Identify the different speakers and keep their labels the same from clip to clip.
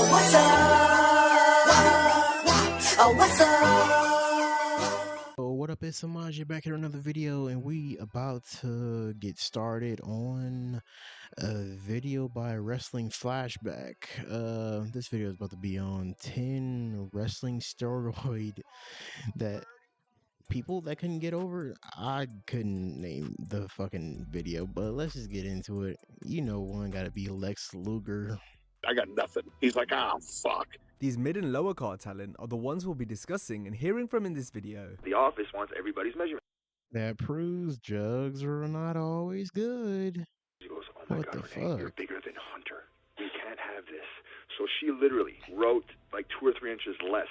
Speaker 1: Oh, what's up? Oh, what's up?
Speaker 2: Oh, what up, it's Samaj. You're back here in another video, and we about to get started on a video by Wrestling Flashback. This video is about to be on 10 wrestling steroid that people that couldn't get over. I couldn't name the fucking video, but let's just get into it. You know, one gotta be Lex Luger.
Speaker 3: I got nothing. He's like, ah, fuck.
Speaker 4: These mid and lower card talent are the ones we'll be discussing and hearing from in this video.
Speaker 5: The office wants everybody's measurement.
Speaker 2: That proves jugs are not always good.
Speaker 5: She goes, oh my
Speaker 2: What
Speaker 5: God,
Speaker 2: the
Speaker 5: Renee,
Speaker 2: fuck?
Speaker 5: you're bigger than Hunter. We can't have this. So she literally wrote like 2 or 3 inches less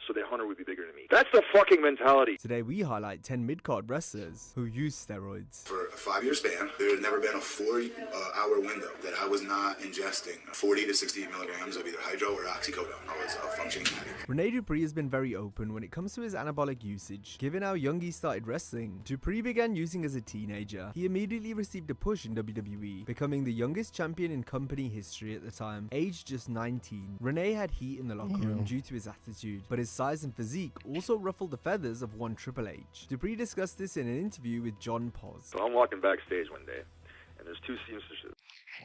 Speaker 5: so that Hunter would be bigger than me. That's the fucking mentality.
Speaker 4: Today we highlight 10 mid-card wrestlers who use steroids.
Speaker 6: For a 5-year span, there had never been a 4-hour window that I was not ingesting 40 to 60 milligrams of either hydro or oxycodone. I was a functioning addict.
Speaker 4: René Dupree has been very open when it comes to his anabolic usage. Given how young he started wrestling, Dupree began using as a teenager. He immediately received a push in WWE, becoming the youngest champion in company history at the time, aged just 19. René had heat in the locker room due to his attitude, but his size and physique also ruffled the feathers of one Triple H. Dupree discussed this in an interview with John Poz.
Speaker 5: So I'm walking backstage one day, and there's 2 seamstresses.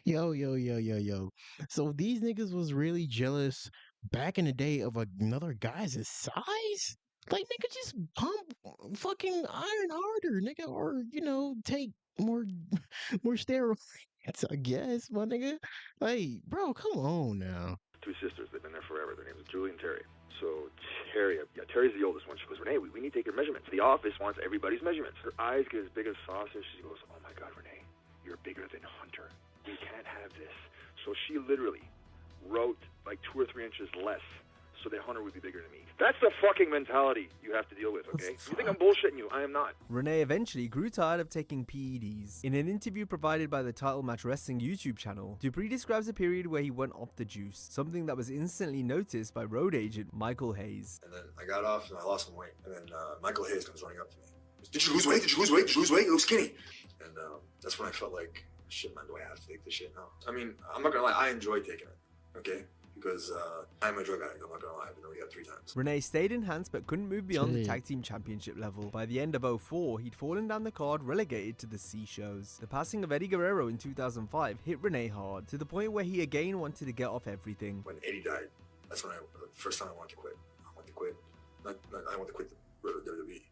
Speaker 2: Yo. So these niggas was really jealous back in the day of another guy's size? Like, nigga, just pump fucking iron harder, nigga, or, you know, take more steroids, I guess, my nigga. Hey, bro, come on now.
Speaker 5: 2 sisters, they've been there forever. Their names are Julie and Terry. So Terry's the oldest one. She goes, Renee, we need to take your measurements. The office wants everybody's measurements. Her eyes get as big as saucers. She goes, oh my God, Renee, you're bigger than Hunter. We can't have this. So she literally wrote like 2 or 3 inches less so that Hunter would be bigger than me. That's the fucking mentality you have to deal with, okay? You think I'm bullshitting you? I am not.
Speaker 4: René eventually grew tired of taking PEDs. In an interview provided by the Title Match Wrestling YouTube channel, Dupree describes a period where he went off the juice, something that was instantly noticed by road agent Michael Hayes.
Speaker 6: And then I got off and I lost some weight. And then Michael Hayes comes running up to me. Did you lose weight? Did you lose weight? Did you lose weight? You look skinny. And that's when I felt like, shit, man, do I have to take this shit now? I mean, I'm not gonna lie, I enjoy taking it, okay? Because I'm a drug addict, I'm not gonna lie, I've been rehab 3 times.
Speaker 4: René stayed enhanced but couldn't move beyond the tag team championship level. By the end of 2004, he'd fallen down the card, relegated to the C shows. The passing of Eddie Guerrero in 2005 hit René hard, to the point where he again wanted to get off everything.
Speaker 6: When Eddie died, that's when the first time I wanted to quit. I wanted to quit. I wanted to quit the WWE.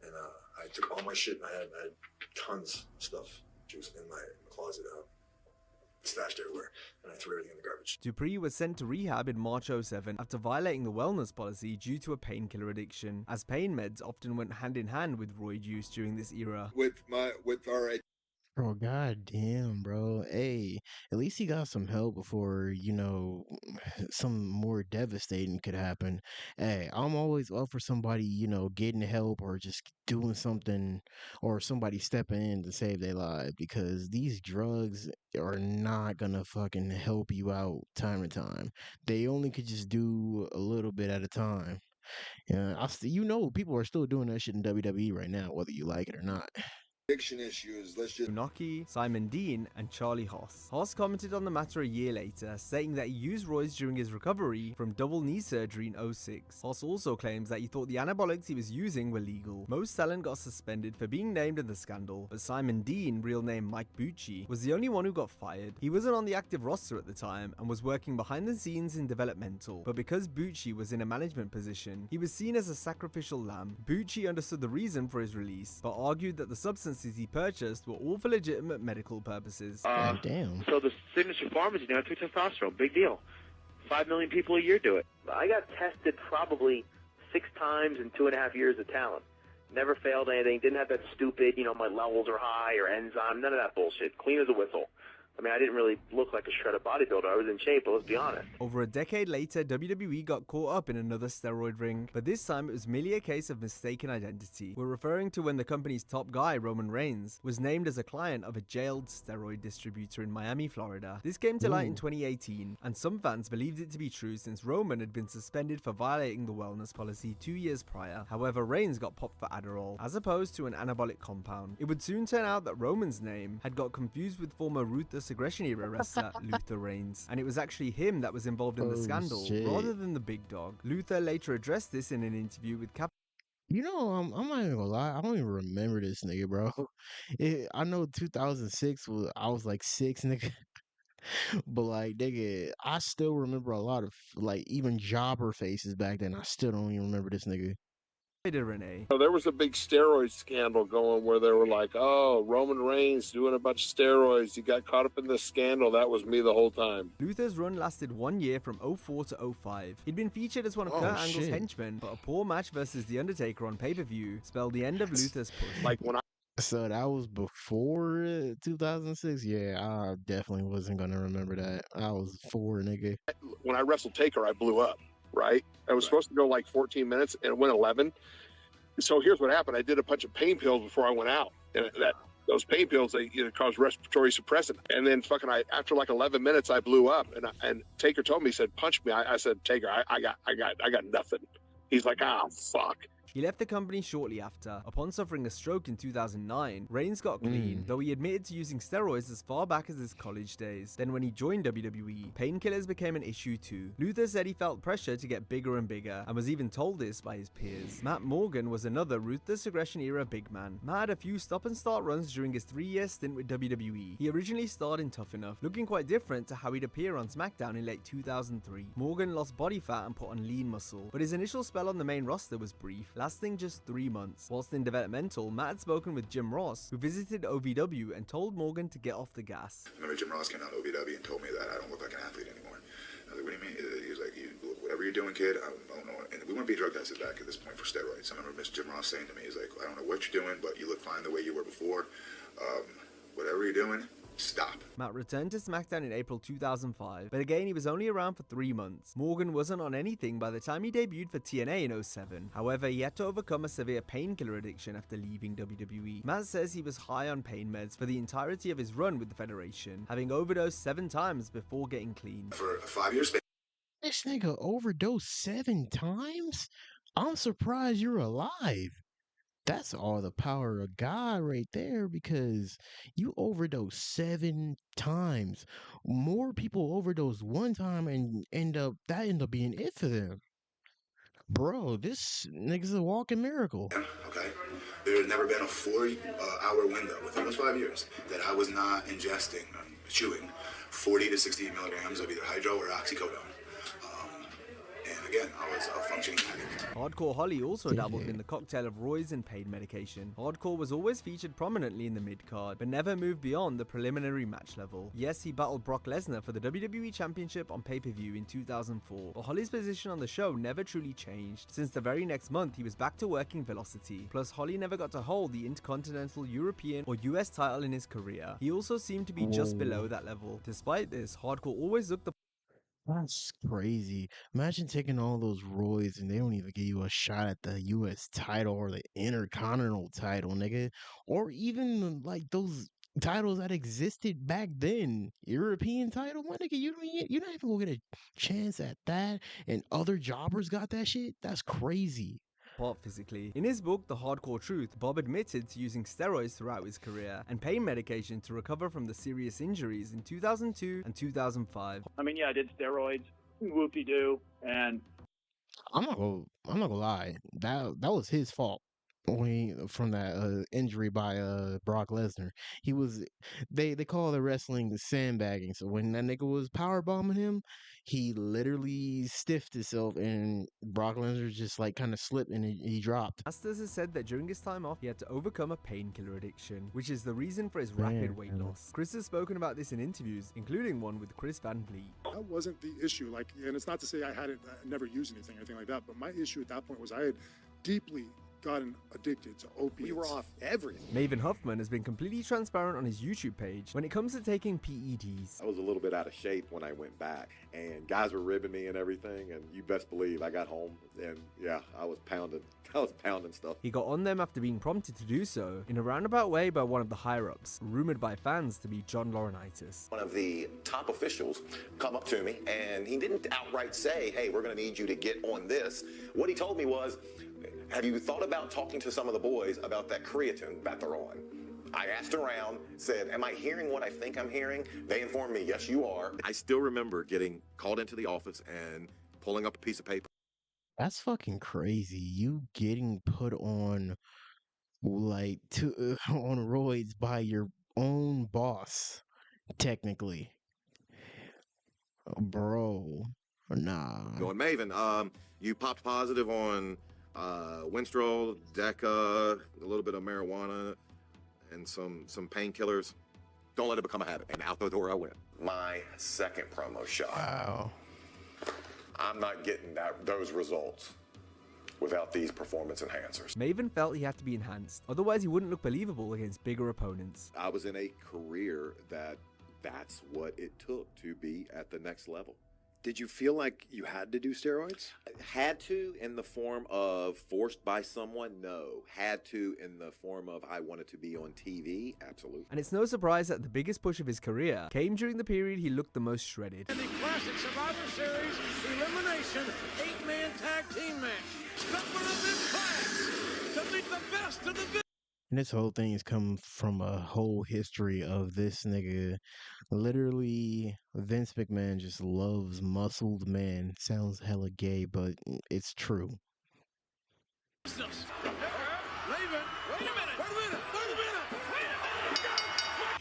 Speaker 6: And I took all my shit and I had tons of stuff just in my closet, stashed everywhere, and I threw everything in the garbage.
Speaker 4: Dupree was sent to rehab in March 2007 after violating the wellness policy due to a painkiller addiction, as pain meds often went hand in hand with roid use during this era.
Speaker 3: With our
Speaker 2: Bro, goddamn, bro. Hey, at least he got some help before, you know, some more devastating could happen. Hey, I'm always up for somebody, you know, getting help or just doing something, or somebody stepping in to save their life, because these drugs are not gonna fucking help you out time to time. They only could just do a little bit at a time. Yeah, you know, people are still doing that shit in WWE right now, whether you like it or not.
Speaker 3: addiction issues, let's just...
Speaker 4: Funaki, Simon Dean, and Charlie Haas. Haas commented on the matter a year later, stating that he used roids during his recovery from double knee surgery in 2006. Haas also claims that he thought the anabolics he was using were legal. Most talent got suspended for being named in the scandal, but Simon Dean, real name Mike Bucci, was the only one who got fired. He wasn't on the active roster at the time and was working behind the scenes in developmental, but because Bucci was in a management position, he was seen as a sacrificial lamb. Bucci understood the reason for his release, but argued that the substances he purchased were all for legitimate medical purposes.
Speaker 2: Damn.
Speaker 7: So the signature pharmacy now took testosterone. Big deal. 5 million people a year do it. I got tested probably 6 times in 2.5 years of talent. Never failed anything. Didn't have that stupid, you know, my levels are high or enzyme. None of that bullshit. Clean as a whistle. I mean, I didn't really look like a shredded bodybuilder. I was in shape, but let's be honest.
Speaker 4: Over a decade later, WWE got caught up in another steroid ring, but this time it was merely a case of mistaken identity. We're referring to when the company's top guy, Roman Reigns, was named as a client of a jailed steroid distributor in Miami, Florida. This came to light in 2018, and some fans believed it to be true since Roman had been suspended for violating the wellness policy 2 years prior. However, Reigns got popped for Adderall, as opposed to an anabolic compound. It would soon turn out that Roman's name had got confused with former Ruthless ruthless aggression era wrestler Luther Reigns, and it was actually him that was involved in the scandal rather than the big dog. Luther later addressed this in an interview with
Speaker 2: You know, I'm not even gonna lie. I don't even remember this nigga, bro. I know 2006 was I was like 6, nigga. But like, nigga, I still remember a lot of like even jobber faces back then. I still don't even remember this nigga.
Speaker 4: Renee.
Speaker 3: So there was a big steroid scandal going where they were like, oh, Roman Reigns doing a bunch of steroids. He got caught up in this scandal. That was me the whole time.
Speaker 4: Luther's run lasted 1 year from 04 to 05. He'd been featured as one of Kurt Angle's henchmen, but a poor match versus The Undertaker on pay-per-view spelled the end of Luther's push.
Speaker 3: Like when
Speaker 2: So that was before 2006? Yeah, I definitely wasn't gonna remember that. I was 4, nigga.
Speaker 3: when I wrestled Taker, I blew up, right? I was supposed to go like 14 minutes and it went 11. So here's what happened. I did a bunch of pain pills before I went out. And those pain pills, they cause respiratory suppressant. And then after like 11 minutes, I blew up. And Taker told me, he said, punch me. I said, Taker, I got nothing. He's like, ah, fuck.
Speaker 4: He left the company shortly after. Upon suffering a stroke in 2009, Reigns got clean, though he admitted to using steroids as far back as his college days. Then when he joined WWE, painkillers became an issue too. Luther said he felt pressure to get bigger and bigger, and was even told this by his peers. Matt Morgan was another ruthless aggression era big man. Matt had a few stop and start runs during his 3-year stint with WWE. He originally starred in Tough Enough, looking quite different to how he'd appear on SmackDown in late 2003. Morgan lost body fat and put on lean muscle, but his initial spell on the main roster was brief, lasting just 3 months. Whilst in developmental, Matt had spoken with Jim Ross, who visited OVW and told Morgan to get off the gas.
Speaker 8: I remember Jim Ross came out of OVW and told me that I don't look like an athlete anymore. I was like, what do you mean? He was like, whatever you're doing, kid, I don't know. And we wouldn't be drug tested back at this point for steroids. I remember Mr. Jim Ross saying to me, he's like, I don't know what you're doing, but you look fine the way you were before. Whatever you're doing, stop.
Speaker 4: Matt returned to SmackDown in April 2005, but again he was only around for 3 months. Morgan wasn't on anything by the time he debuted for TNA in 07. However, he had to overcome a severe painkiller addiction after leaving WWE. Matt says he was high on pain meds for the entirety of his run with the Federation, having overdosed 7 times before getting clean.
Speaker 8: For a 5-year span.
Speaker 2: This nigga overdosed 7 times? I'm surprised you're alive. That's all the power of God right there, because you overdose 7 times. More people overdose 1 time and end up being it for them. Bro, this nigga's a walking miracle.
Speaker 8: Okay. There's never been a 4-hour window within those 5 years that I was not ingesting, chewing 40 to 60 milligrams of either hydro or oxycodone. And again, I was a functioning addict.
Speaker 4: Hardcore Holly also dabbled in the cocktail of roids and pain medication. Hardcore was always featured prominently in the mid-card, but never moved beyond the preliminary match level. Yes, he battled Brock Lesnar for the WWE Championship on pay-per-view in 2004, but Holly's position on the show never truly changed, since the very next month he was back to working Velocity. Plus, Holly never got to hold the Intercontinental European or US title in his career. He also seemed to be just below that level. Despite this, Hardcore always looked the
Speaker 2: That's crazy. Imagine taking all those roids and they don't even give you a shot at the US title or the Intercontinental title, nigga. Or even like those titles that existed back then. European title, my nigga, you're not even gonna get a chance at that. And other jobbers got that shit? That's crazy.
Speaker 4: Part physically. In his book, The Hardcore Truth, Bob admitted to using steroids throughout his career and pain medication to recover from the serious injuries in 2002 and 2005.
Speaker 9: I mean, yeah, I did steroids, whoop-de-doo, and
Speaker 2: I'm not gonna lie. That was his fault. From that injury by Brock Lesnar. They call the wrestling sandbagging. So when that nigga was power bombing him, he literally stiffed himself and Brock Lesnar just like kind of slipped and he dropped.
Speaker 4: Masters has said that during his time off, he had to overcome a painkiller addiction, which is the reason for his rapid weight loss. Chris has spoken about this in interviews, including one with Chris Van Vliet.
Speaker 10: That wasn't the issue. And it's not to say I never used anything or anything like that, but my issue at that point was I had deeply gotten addicted to opiates.
Speaker 11: We were off everything.
Speaker 4: Maven Huffman has been completely transparent on his YouTube page when it comes to taking PEDs.
Speaker 12: I was a little bit out of shape when I went back, and guys were ribbing me and everything, and you best believe I got home, and yeah, I was pounding stuff.
Speaker 4: He got on them after being prompted to do so in a roundabout way by one of the higher-ups, rumored by fans to be John Laurinaitis.
Speaker 13: One of the top officials come up to me, and he didn't outright say, hey, we're going to need you to get on this. What he told me was, have you thought about talking to some of the boys about that creatine that they're on? I asked around, said, am I hearing what I think I'm hearing? They informed me, yes, you are.
Speaker 12: I still remember getting called into the office and pulling up a piece of paper.
Speaker 2: That's fucking crazy. You getting put on like on roids by your own boss, technically, bro. Nah.
Speaker 12: Going, Maven, you popped positive on Winstrol, Deca, a little bit of marijuana, and some painkillers. Don't let it become a habit. And out the door I went.
Speaker 13: My second promo shot.
Speaker 2: Wow.
Speaker 13: I'm not getting those results without these performance enhancers.
Speaker 4: Maven felt he had to be enhanced, otherwise he wouldn't look believable against bigger opponents.
Speaker 12: I was in a career that's what it took to be at the next level.
Speaker 11: Did you feel like you had to do steroids?
Speaker 12: Had to in the form of forced by someone? No. Had to in the form of I wanted to be on TV? Absolutely.
Speaker 4: And it's no surprise that the biggest push of his career came during the period he looked the most shredded.
Speaker 1: In the classic Survivor Series elimination 8-man tag team match. Stepper of this class to meet the best of the best.
Speaker 2: And this whole thing has come from a whole history of this nigga. Literally, Vince McMahon just loves muscled men. Sounds hella gay, but it's true.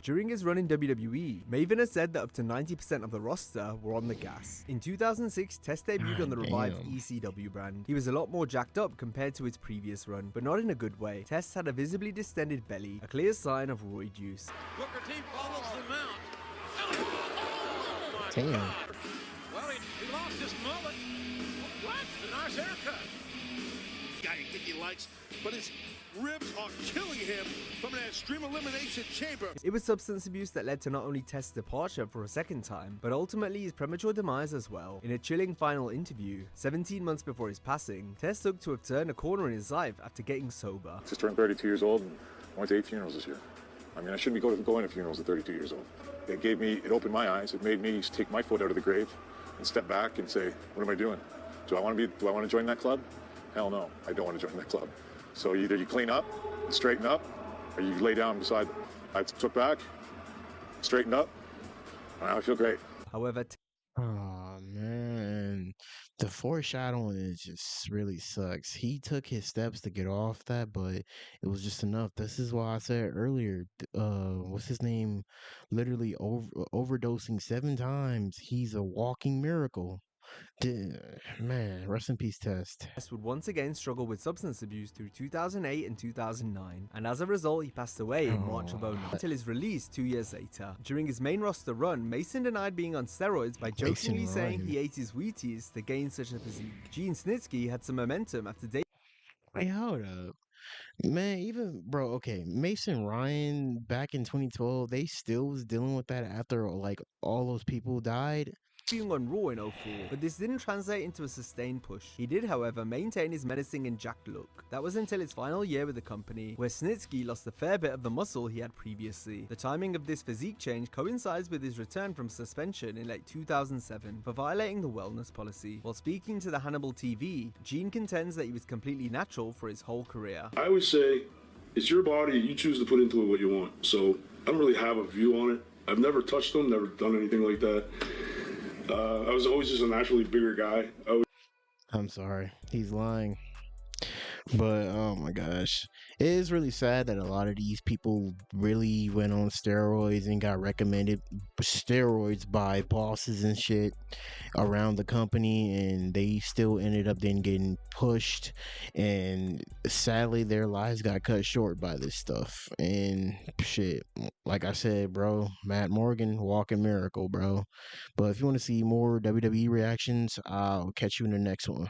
Speaker 4: During his run in WWE, Maven has said that up to 90% of the roster were on the gas. In 2006, Test debuted on the revived ECW brand. He was a lot more jacked up compared to his previous run, but not in a good way. Test had a visibly distended belly, a clear sign of roid use.
Speaker 1: Booker T follows the mount.
Speaker 2: Damn.
Speaker 1: Well, he lost his mullet. What? A nice haircut. Guy you think he likes, but his ribs are killing him from an extreme elimination chamber.
Speaker 4: It was substance abuse that led to not only Test's departure for a second time, but ultimately his premature demise as well. In a chilling final interview, 17 months before his passing, Test looked to have turned a corner in his life after getting sober.
Speaker 14: Just turned 32 years old and went to 8 funerals this year. I mean, I shouldn't be going to funerals at 32 years old. It opened my eyes. It made me take my foot out of the grave and step back and say, what am I doing? Do I want to join that club? Hell no, I don't want to join that club. So either you clean up, straighten up, or you lay down beside. I took back, straightened up, and I feel great.
Speaker 4: However,
Speaker 2: Oh man, the foreshadowing is just really sucks. He took his steps to get off that, but it was just enough. This is why I said earlier, what's his name? Literally overdosing 7 times. He's a walking miracle. Man, rest in peace, Test.
Speaker 4: Test would once again struggle with substance abuse through 2008 and 2009, and as a result he passed away in March of 2009 until his release 2 years later. During his main roster run, Mason denied being on steroids by jokingly saying he ate his Wheaties to gain such a physique. Gene Snitsky had some momentum after
Speaker 2: Wait, hold up. Man, even, bro, okay, Mason Ryan back in 2012, they still was dealing with that after, like, all those people died.
Speaker 4: being on Raw in 04, but this didn't translate into a sustained push. He did, however, maintain his menacing and jacked look. That was until his final year with the company, where Snitsky lost a fair bit of the muscle he had previously. The timing of this physique change coincides with his return from suspension in late 2007 for violating the wellness policy. While speaking to the Hannibal TV, Gene contends that he was completely natural for his whole career.
Speaker 15: I always say, it's your body, you choose to put into it what you want. So I don't really have a view on it. I've never touched them, never done anything like that. I was always just a naturally bigger guy.
Speaker 2: I'm sorry, he's lying. But oh my gosh, it is really sad that a lot of these people really went on steroids and got recommended steroids by bosses and shit around the company, and they still ended up then getting pushed, and sadly their lives got cut short by this stuff. And shit, like I said, bro, Matt Morgan, walking miracle, bro. But if you want to see more WWE reactions, I'll catch you in the next one.